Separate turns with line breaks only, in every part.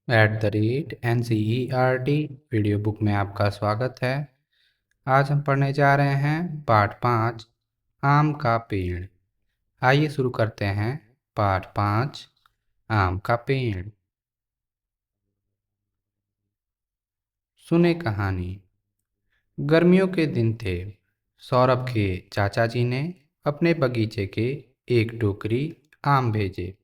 NCERT video book में आपका स्वागत है। आज हम पढ़ने जा रहे हैं पाठ 5 आम का पेड़। आइए शुरू करते हैं। पाठ 5 आम का पेड़। सुने कहानी। गर्मियों के दिन थे। सौरभ के चाचा जी ने अपने बगीचे के एक टोकरी आम भेजे।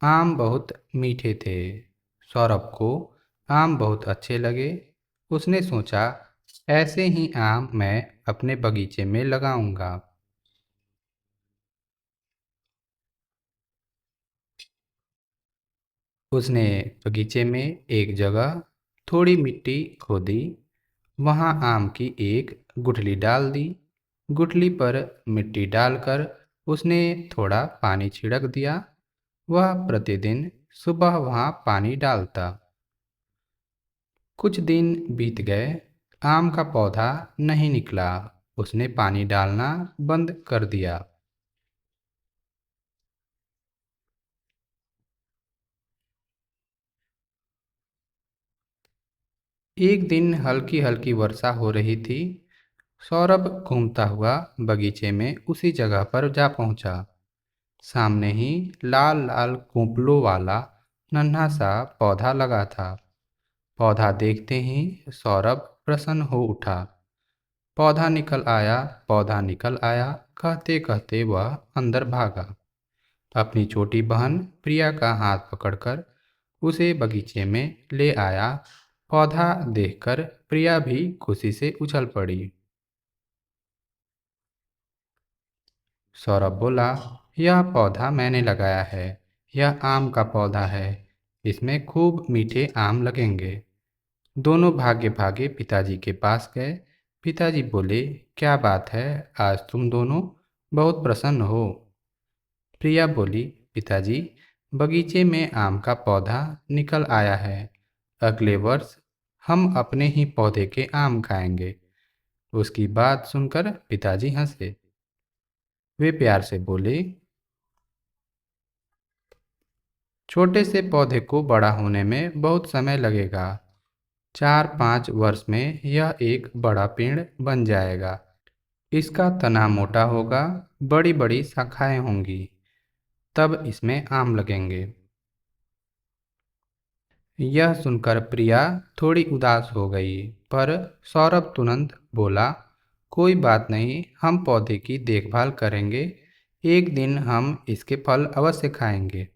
आम बहुत मीठे थे। सौरभ को आम बहुत अच्छे लगे। उसने सोचा, ऐसे ही आम मैं अपने बगीचे में लगाऊंगा। उसने बगीचे में एक जगह थोड़ी मिट्टी खोदी। वहां आम की एक गुठली डाल दी। गुठली पर मिट्टी डालकर उसने थोड़ा पानी छिड़क दिया। वह प्रतिदिन सुबह वहां पानी डालता। कुछ दिन बीत गए। आम का पौधा नहीं निकला। उसने पानी डालना बंद कर दिया। एक दिन हल्की हल्की वर्षा हो रही थी। सौरभ घूमता हुआ बगीचे में उसी जगह पर जा पहुंचा। सामने ही लाल लाल कुंपलों वाला नन्हा सा पौधा लगा था। पौधा देखते ही सौरभ प्रसन्न हो उठा। पौधा निकल आया, पौधा निकल आया कहते कहते वह अंदर भागा। अपनी छोटी बहन प्रिया का हाथ पकड़कर उसे बगीचे में ले आया। पौधा देखकर प्रिया भी खुशी से उछल पड़ी। सौरभ बोला, यह पौधा मैंने लगाया है। यह आम का पौधा है। इसमें खूब मीठे आम लगेंगे। दोनों भागे भागे पिताजी के पास गए। पिताजी बोले, क्या बात है, आज तुम दोनों बहुत प्रसन्न हो। प्रिया बोली, पिताजी, बगीचे में आम का पौधा निकल आया है। अगले वर्ष हम अपने ही पौधे के आम खाएंगे। उसकी बात सुनकर पिताजी हंसे। वे प्यार से बोले, छोटे से पौधे को बड़ा होने में बहुत समय लगेगा। 4-5 वर्ष में यह एक बड़ा पेड़ बन जाएगा। इसका तना मोटा होगा, बड़ी बड़ी शाखाएं होंगी, तब इसमें आम लगेंगे। यह सुनकर प्रिया थोड़ी उदास हो गई, पर सौरभ तुरंत बोला, कोई बात नहीं, हम पौधे की देखभाल करेंगे। एक दिन हम इसके फल अवश्य खाएंगे।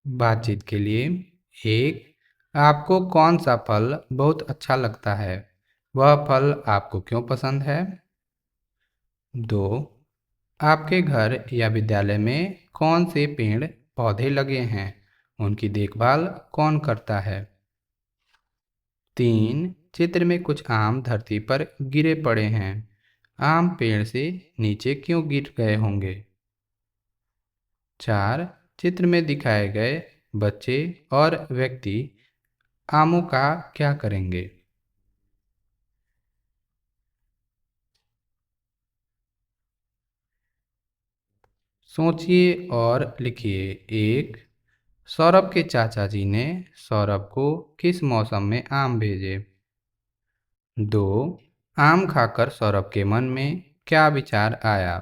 बातचीत के लिए। एक, आपको कौन सा फल बहुत अच्छा लगता है? वह फल आपको क्यों पसंद है? दो, आपके घर या विद्यालय में कौन से पेड़ पौधे लगे हैं? उनकी देखभाल कौन करता है? तीन, चित्र में कुछ आम धरती पर गिरे पड़े हैं। आम पेड़ से नीचे क्यों गिर गए होंगे? चार, चित्र में दिखाए गए बच्चे और व्यक्ति आमों का क्या करेंगे? सोचिए और लिखिए। एक, सौरभ के चाचा जी ने सौरभ को किस मौसम में आम भेजे? दो, आम खाकर सौरभ के मन में क्या विचार आया?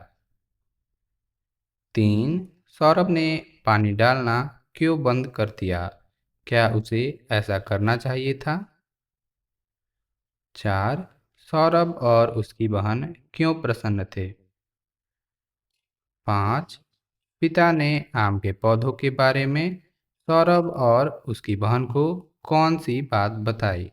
तीन, सौरभ ने पानी डालना क्यों बंद कर दिया? क्या उसे ऐसा करना चाहिए था? चार, सौरभ और उसकी बहन क्यों प्रसन्न थे? पाँच, पिता ने आम के पौधों के बारे में सौरभ और उसकी बहन को कौन सी बात बताई?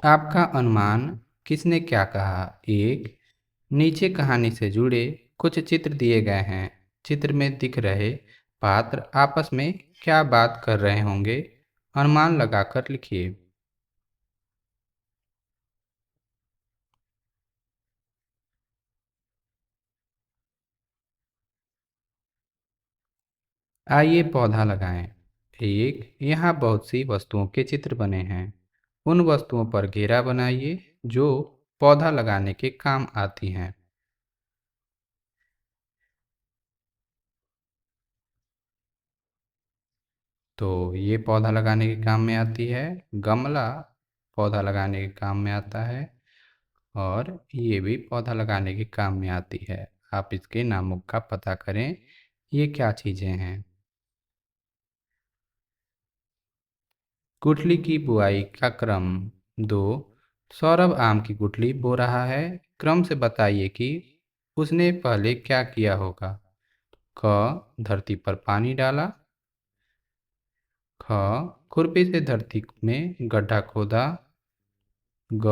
आपका अनुमान किसने क्या कहा? एक, नीचे कहानी से जुड़े कुछ चित्र दिए गए हैं। चित्र में दिख रहे पात्र आपस में क्या बात कर रहे होंगे? अनुमान लगाकर लिखिए। आइए पौधा लगाएं। एक, यहाँ बहुत सी वस्तुओं के चित्र बने हैं। उन वस्तुओं पर घेरा बनाइए जो पौधा लगाने के काम आती हैं। तो ये पौधा लगाने के काम में आती है, गमला पौधा लगाने के काम में आता है, और ये भी पौधा लगाने के काम में आती है। आप इसके नामों का पता करें, ये क्या चीज़ें हैं। गुठली की बुआई का क्रम। 2, सौरभ आम की गुठली बो रहा है। क्रम से बताइए कि उसने पहले क्या किया होगा। क, धरती पर पानी डाला। ख, खुरपी से धरती में गड्ढा खोदा। ग,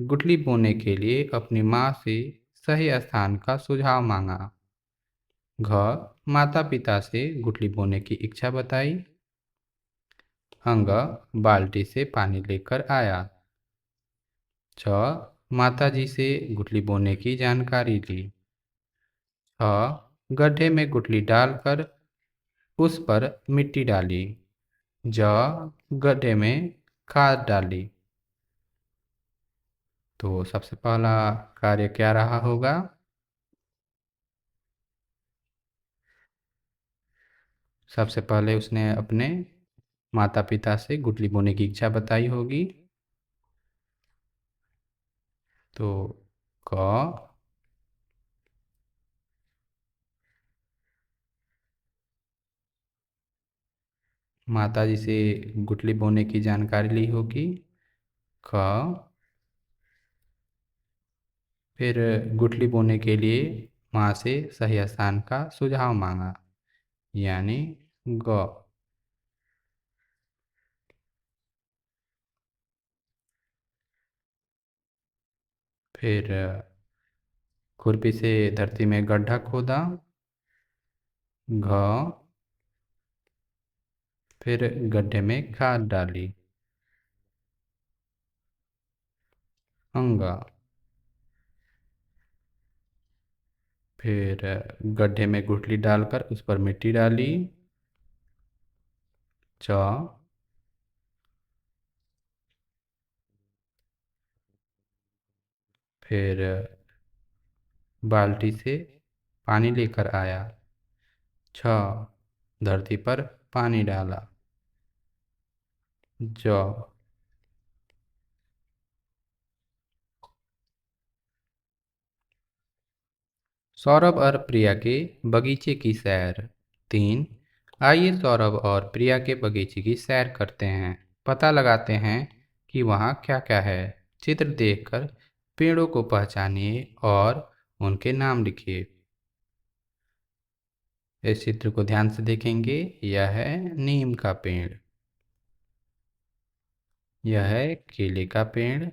गुठली बोने के लिए अपनी माँ से सही स्थान का सुझाव मांगा। घ, माता पिता से गुठली बोने की इच्छा बताई। अंग, बाल्टी से पानी लेकर आया। छ, माताजी से गुठली बोने की जानकारी ली। छ, गड्ढे में गुठली डालकर उस पर मिट्टी डाली। ज, गड्ढे में खाद डाली। तो सबसे पहला कार्य क्या रहा होगा। सबसे पहले उसने अपने माता पिता से गुठली बोने की इच्छा बताई होगी। तो क, माताजी से गुठली बोने की जानकारी ली होगी। ख, फिर गुठली बोने के लिए माँ से सही स्थान का सुझाव मांगा, यानी ग। फिर खुरपी से धरती में गड्ढा खोदा। घ, फिर गड्ढे में खाद डाली। अंग, फिर गड्ढे में गुठली डालकर उस पर मिट्टी डाली। च, फिर बाल्टी से पानी लेकर आया। छ, धरती पर पानी डाला। ज, सौरभ और प्रिया के बगीचे की सैर। 3, आइए सौरभ और प्रिया के बगीचे की सैर करते हैं। पता लगाते हैं कि वहाँ क्या क्या है। चित्र देखकर पेड़ों को पहचानिए और उनके नाम लिखिए। इस चित्र को ध्यान से देखेंगे। यह है नीम का पेड़। यह है केले का पेड़।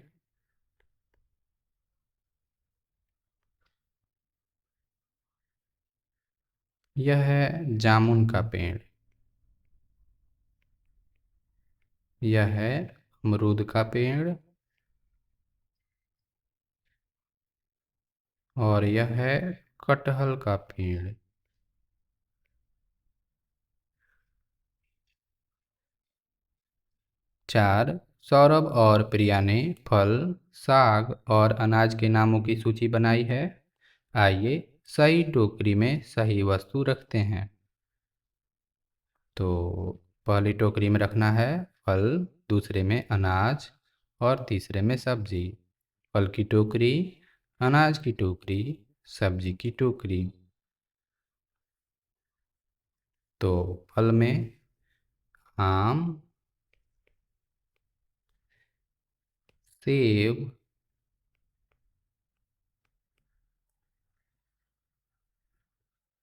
यह है जामुन का पेड़। यह है अमरूद का पेड़। और यह है कटहल का पेड़। 4, सौरभ और प्रिया ने फल, साग और अनाज के नामों की सूची बनाई है। आइए सही टोकरी में सही वस्तु रखते हैं। तो पहली टोकरी में रखना है फल, दूसरे में अनाज और तीसरे में सब्जी। फल की टोकरी, अनाज की टोकरी, सब्जी की टोकरी। तो फल में आम, सेब,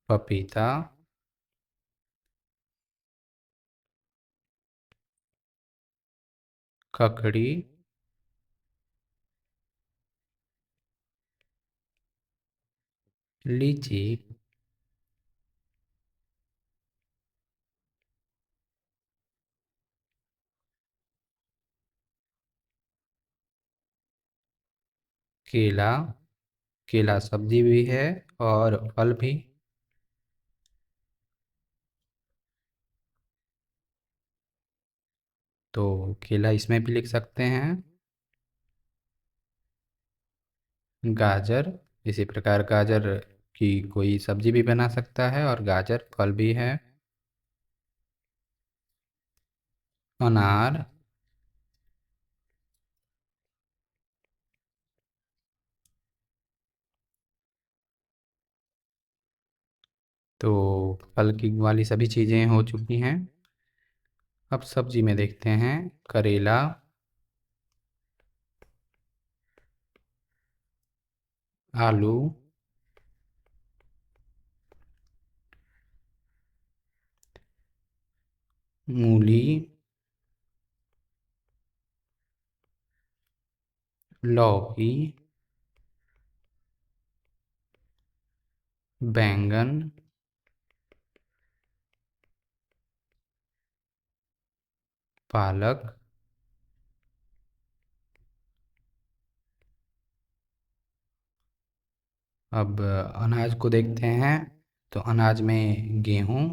पपीता, ककड़ी, लीची, केला। केला सब्जी भी है और फल भी। तो केला इसमें भी लिख सकते हैं। गाजर। इसी प्रकार गाजर की कोई सब्जी भी बना सकता है और गाजर फल भी है। अनार। तो फल की वाली सभी चीज़ें हो चुकी हैं। अब सब्जी में देखते हैं। करेला, आलू, मूली, लौकी, बैंगन, पालक। अब अनाज को देखते हैं। तो अनाज में गेहूँ,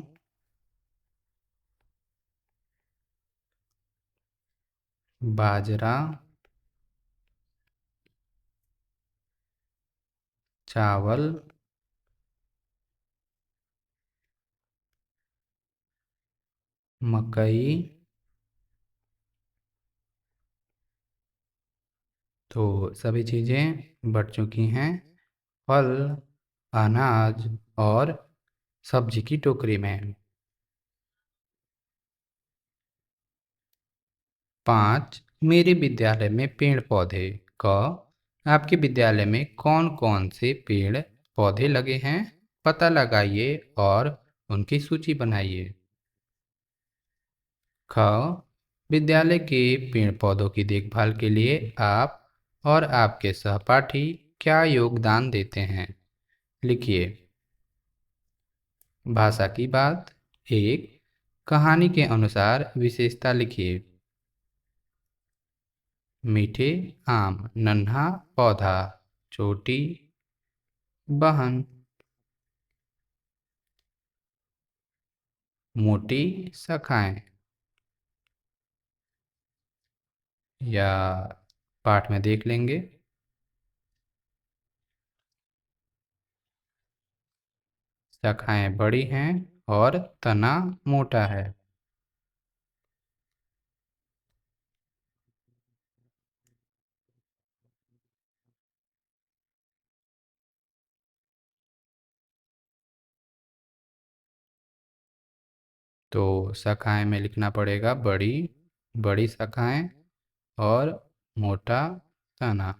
बाजरा, चावल, मकई। तो सभी चीज़ें बढ़ चुकी हैं। फल, अनाज और सब्जी की टोकरी में। 5, मेरे विद्यालय में पेड़ पौधे। क, आपके विद्यालय में कौन कौन से पेड़ पौधे लगे हैं? पता लगाइए और उनकी सूची बनाइए। ख, विद्यालय के पेड़ पौधों की देखभाल के लिए आप और आपके सहपाठी क्या योगदान देते हैं? लिखिए। भाषा की बात। 1, कहानी के अनुसार विशेषता लिखिए। मीठे आम, नन्हा पौधा, छोटी बहन, मोटी शाखाएं। या पाठ में देख लेंगे। शाखाएं बड़ी हैं और तना मोटा है। तो शाखाएं में लिखना पड़ेगा बड़ी, बड़ी शाखाएं और मोटा तना।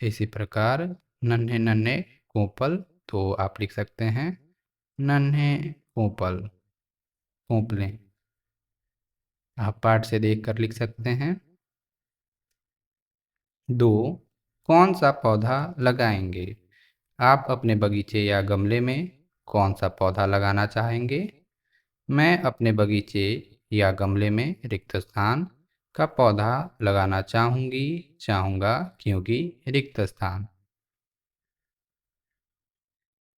इसी प्रकार नन्हे नन्हे कोपल, तो आप लिख सकते हैं नन्हे कोपल, कोपलें। आप पाठ से देखकर लिख सकते हैं। 2, कौन सा पौधा लगाएंगे? आप अपने बगीचे या गमले में कौन सा पौधा लगाना चाहेंगे? मैं अपने बगीचे या गमले में रिक्त स्थान का पौधा लगाना चाहूँगी, चाहूँगा, क्योंकि रिक्त स्थान।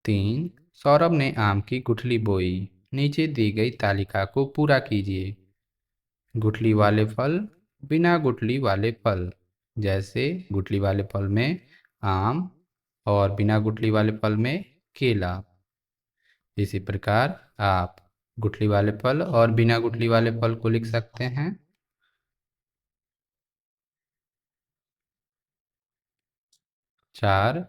3, सौरभ ने आम की गुठली बोई। नीचे दी गई तालिका को पूरा कीजिए। गुठली वाले फल, बिना गुठली वाले फल। जैसे गुठली वाले फल में आम और बिना गुठली वाले फल में केला। इसी प्रकार आप गुठली वाले फल और बिना गुठली वाले फल को लिख सकते हैं। 4,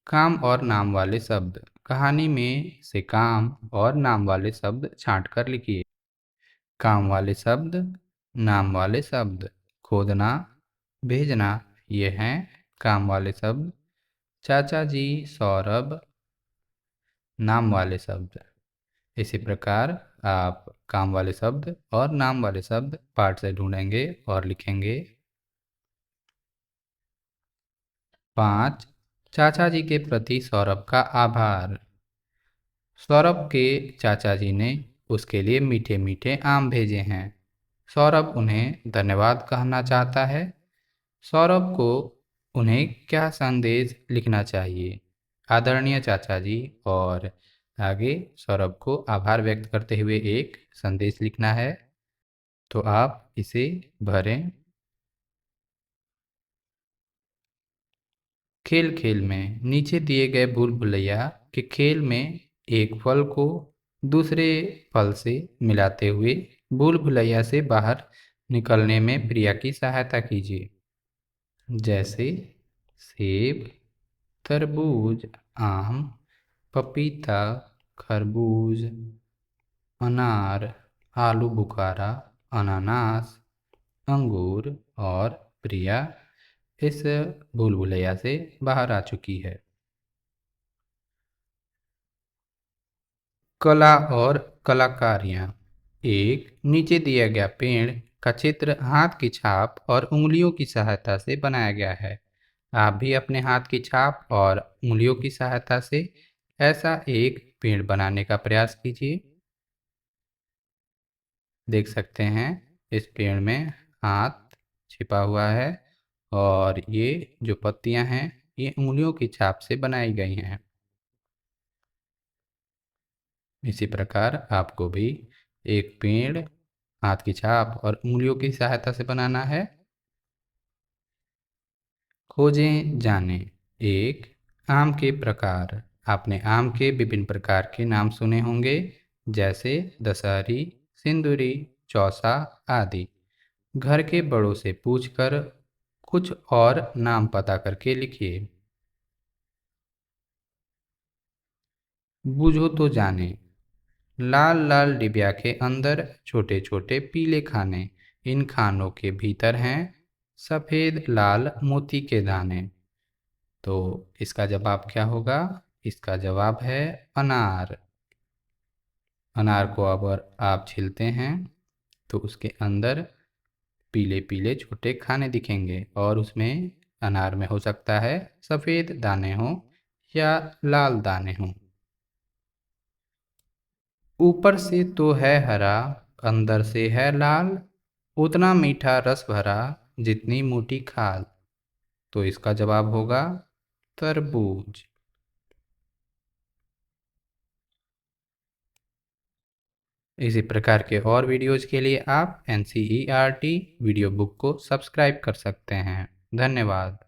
काम और नाम वाले शब्द। कहानी में से काम और नाम वाले शब्द छांट कर लिखिए। काम वाले शब्द, नाम वाले शब्द। खोदना, भेजना, ये हैं काम वाले शब्द। चाचा जी, सौरभ, नाम वाले शब्द। इसी प्रकार आप काम वाले शब्द और नाम वाले शब्द पाठ से ढूंढेंगे और लिखेंगे। 5, चाचा जी के प्रति सौरभ का आभार। सौरभ के चाचा जी ने उसके लिए मीठे मीठे आम भेजे हैं। सौरभ उन्हें धन्यवाद कहना चाहता है। सौरभ को उन्हें क्या संदेश लिखना चाहिए? आदरणीय चाचा जी, और आगे सौरभ को आभार व्यक्त करते हुए एक संदेश लिखना है। तो आप इसे भरें। खेल खेल में नीचे दिए गए भूल भुलैया के खेल में एक फल को दूसरे फल से मिलाते हुए भूल भुलैया से बाहर निकलने में प्रिया की सहायता कीजिए। जैसे सेब, तरबूज, आम, पपीता, खरबूज, अनार, आलू बुखारा, अनानास, अंगूर और प्रिया इस भूल भुलैया से बाहर आ चुकी है। कला और कलाकारियाँ। एक नीचे दिया गया पेड़ का चित्र हाथ की छाप और उंगलियों की सहायता से बनाया गया है। आप भी अपने हाथ की छाप और उंगलियों की सहायता से ऐसा एक पेड़ बनाने का प्रयास कीजिए। देख सकते हैं इस पेड़ में हाथ छिपा हुआ है और ये जो पत्तियां हैं ये उंगलियों की छाप से बनाई गई हैं। इसी प्रकार आपको भी एक पेड़ हाथ की छाप और उंगलियों की सहायता से बनाना है। खोजें जानें। एक, आम के प्रकार। आपने आम के विभिन्न प्रकार के नाम सुने होंगे, जैसे दशहरी, सिंदूरी, चौसा आदि। घर के बड़ों से पूछकर कुछ और नाम पता करके लिखिए। बूझो तो जाने। लाल लाल डिबिया के अंदर छोटे छोटे पीले खाने। इन खानों के भीतर हैं सफ़ेद लाल मोती के दाने। तो इसका जवाब क्या होगा? इसका जवाब है अनार। अनार को अगर आप छीलते हैं तो उसके अंदर पीले पीले छोटे खाने दिखेंगे और उसमें अनार में हो सकता है सफ़ेद दाने हों या लाल दाने हों। ऊपर से तो है हरा, अंदर से है लाल, उतना मीठा रस भरा जितनी मोटी खाल। तो इसका जवाब होगा तरबूज। इसी प्रकार के और वीडियोज़ के लिए आप NCERT वीडियो बुक को सब्सक्राइब कर सकते हैं। धन्यवाद।